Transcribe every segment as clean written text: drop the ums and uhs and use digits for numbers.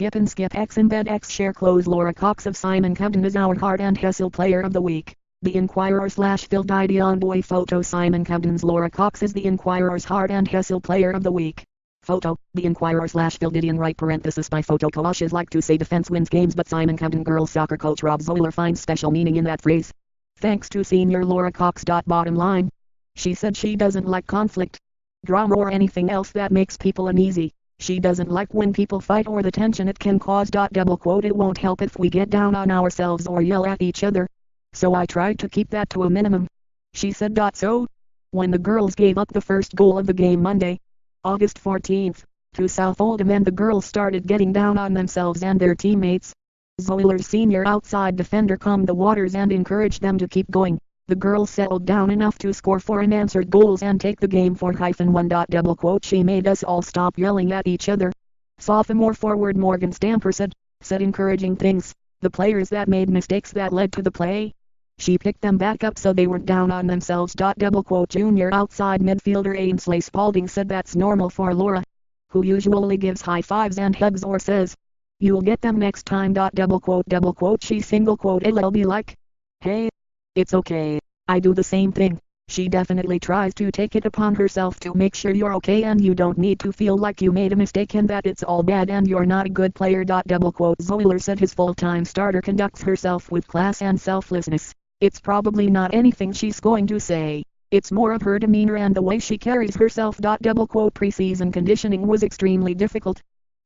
skip and skip X in bed X share clothes. Laura Cox of Simon Kenton is our Heart and Hustle Player of the Week. The Inquirer/Filled ID on boy photo. Simon Kenton's Laura Cox is the Inquirer's Heart and Hustle Player of the Week. Photo, the Inquirer/Filled ID in right parenthesis by photo collages like to say defense wins games, but Simon Kenton girls soccer coach Rob Zoller finds special meaning in that phrase. Thanks to senior Laura Cox. Bottom line. She said she doesn't like conflict, drama or anything else that makes people uneasy. She doesn't like when people fight or the tension it can cause. Double quote, it won't help if we get down on ourselves or yell at each other. So I tried to keep that to a minimum. She said. So, when the girls gave up the first goal of the game Monday, August 14th, to South Oldham, and the girls started getting down on themselves and their teammates, Zoller's senior outside defender calmed the waters and encouraged them to keep going. The girls settled down enough to score 4 unanswered goals and take the game 4-1. Double quote, she made us all stop yelling at each other. Sophomore forward Morgan Stamper said encouraging things. The players that made mistakes that led to the play, she picked them back up so they weren't down on themselves. Double quote, junior outside midfielder Ainsley Spalding said that's normal for Laura, who usually gives high fives and hugs or says, "You'll get them next time." Double quote, she single quote, it'll be like, "Hey, it's okay, I do the same thing." She definitely tries to take it upon herself to make sure you're okay and you don't need to feel like you made a mistake and that it's all bad and you're not a good player. Double quote, Zoller said his full-time starter conducts herself with class and selflessness. It's probably not anything she's going to say. It's more of her demeanor and the way she carries herself. Double quote, preseason conditioning was extremely difficult,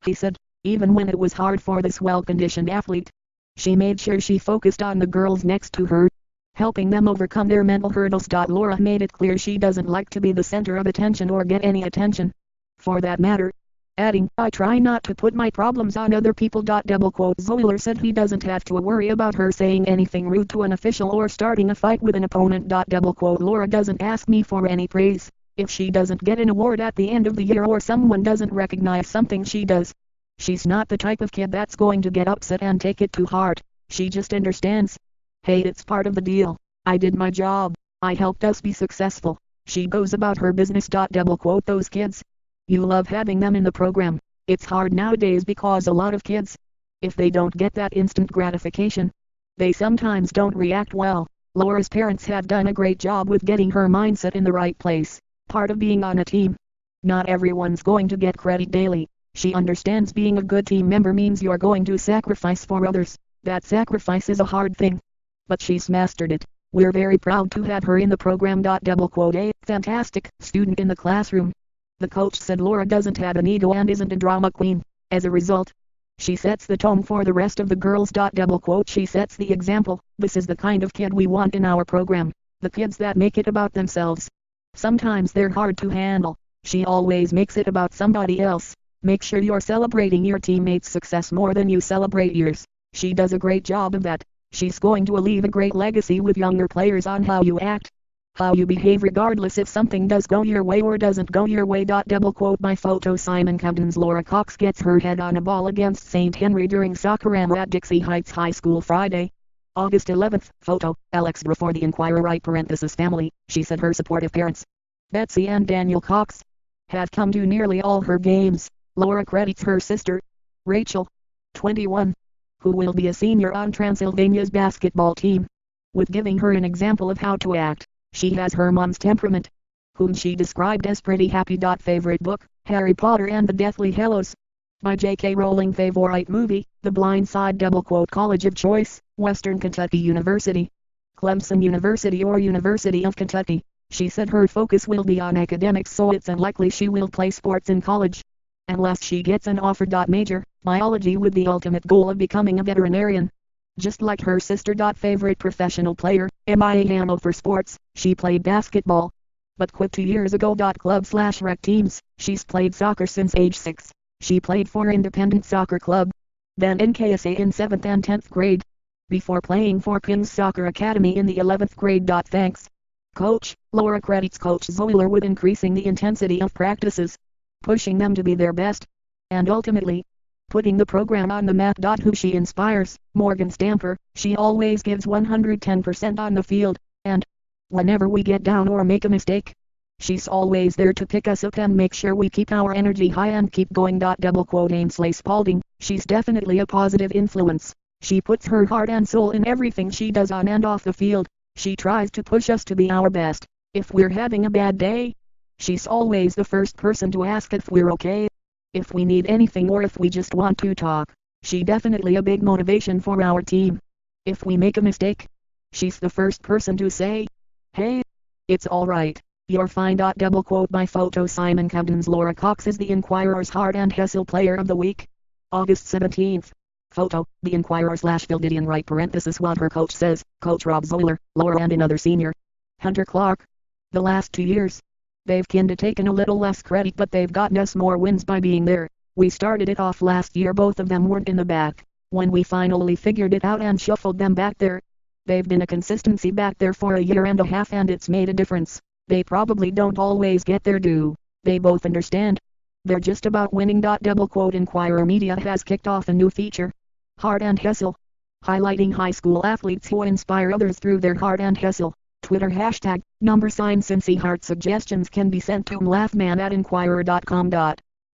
he said, even when it was hard for this well-conditioned athlete. She made sure she focused on the girls next to her, helping them overcome their mental hurdles. Laura made it clear she doesn't like to be the center of attention or get any attention, for that matter, adding, "I try not to put my problems on other people." Double quote, Zoller said he doesn't have to worry about her saying anything rude to an official or starting a fight with an opponent. Double quote, Laura doesn't ask me for any praise. If she doesn't get an award at the end of the year or someone doesn't recognize something she does, she's not the type of kid that's going to get upset and take it to heart. She just understands. "Hey, it's part of the deal. I did my job. I helped us be successful." She goes about her business. Double quote, those kids, you love having them in the program. It's hard nowadays because a lot of kids, if they don't get that instant gratification, they sometimes don't react well. Laura's parents have done a great job with getting her mindset in the right place. Part of being on a team, not everyone's going to get credit daily. She understands being a good team member means you're going to sacrifice for others. That sacrifice is a hard thing, but she's mastered it. We're very proud to have her in the program. Double quote, a fantastic student in the classroom. The coach said Laura doesn't have an ego and isn't a drama queen. As a result, she sets the tone for the rest of the girls. Double quote, she sets the example. This is the kind of kid we want in our program. The kids that make it about themselves. Sometimes they're hard to handle. She always makes it about somebody else. Make sure you're celebrating your teammates' success more than you celebrate yours. She does a great job of that. She's going to leave a great legacy with younger players on how you act, how you behave regardless if something does go your way or doesn't go your way. Double quote, my photo. Simon Kenton's Laura Cox gets her head on a ball against St. Henry during Soccerama at Dixie Heights High School Friday, August 11th. Photo, Alex Bra for the Inquirer right parenthesis family. She said her supportive parents, Betsy and Daniel Cox, have come to nearly all her games. Laura credits her sister, Rachel, 21, who will be a senior on Transylvania's basketball team, with giving her an example of how to act. She has her mom's temperament, whom she described as pretty happy. Favorite book, Harry Potter and the Deathly Hallows, by J.K. Rowling. Favorite movie, The Blind Side. Double quote, college of choice, Western Kentucky University, Clemson University or University of Kentucky. She said her focus will be on academics, so it's unlikely she will play sports in college, unless she gets an offer. Major, biology with the ultimate goal of becoming a veterinarian, just like her sister. Favorite professional player, Mia Hamm for sports. She played basketball, but quit 2 years ago. Club/rec teams. She's played soccer since age 6. She played for Independent Soccer Club, then NKSA in 7th and 10th grade, before playing for King's Soccer Academy in the 11th grade. Thanks, Coach. Laura credits Coach Zoller with increasing the intensity of practices, pushing them to be their best, and ultimately, putting the program on the map. Who she inspires, Morgan Stamper. She always gives 110% on the field, and, whenever we get down or make a mistake, She's always there to pick us up and make sure we keep our energy high and keep going. Double quote Ainsley Spalding. She's definitely a positive influence. She puts her heart and soul in everything she does on and off the field. She tries to push us to be our best. If we're having a bad day, she's always the first person to ask if we're okay. If we need anything or if we just want to talk, she's definitely a big motivation for our team. If we make a mistake, she's the first person to say, "Hey, it's alright. You're fine." Double quote by photo Simon Kenton's Laura Cox is the Enquirer's Heart and Hustle Player of the Week. August 17th. Photo, the Enquirer/Phil Didion Wright parenthesis what her coach says, Coach Rob Zoller, Laura and another senior. Hunter Clark. The last 2 years, they've kinda taken a little less credit but they've gotten us more wins by being there. We started it off last year, both of them weren't in the back. When we finally figured it out and shuffled them back there, they've been a consistency back there for a year and a half and it's made a difference. They probably don't always get their due. They both understand. They're just about winning. Double quote Enquirer Media has kicked off a new feature, Heart and Hustle, highlighting high school athletes who inspire others through their heart and hustle. Twitter hashtag #Cincy Heart. Suggestions can be sent to laughman@enquirer.com.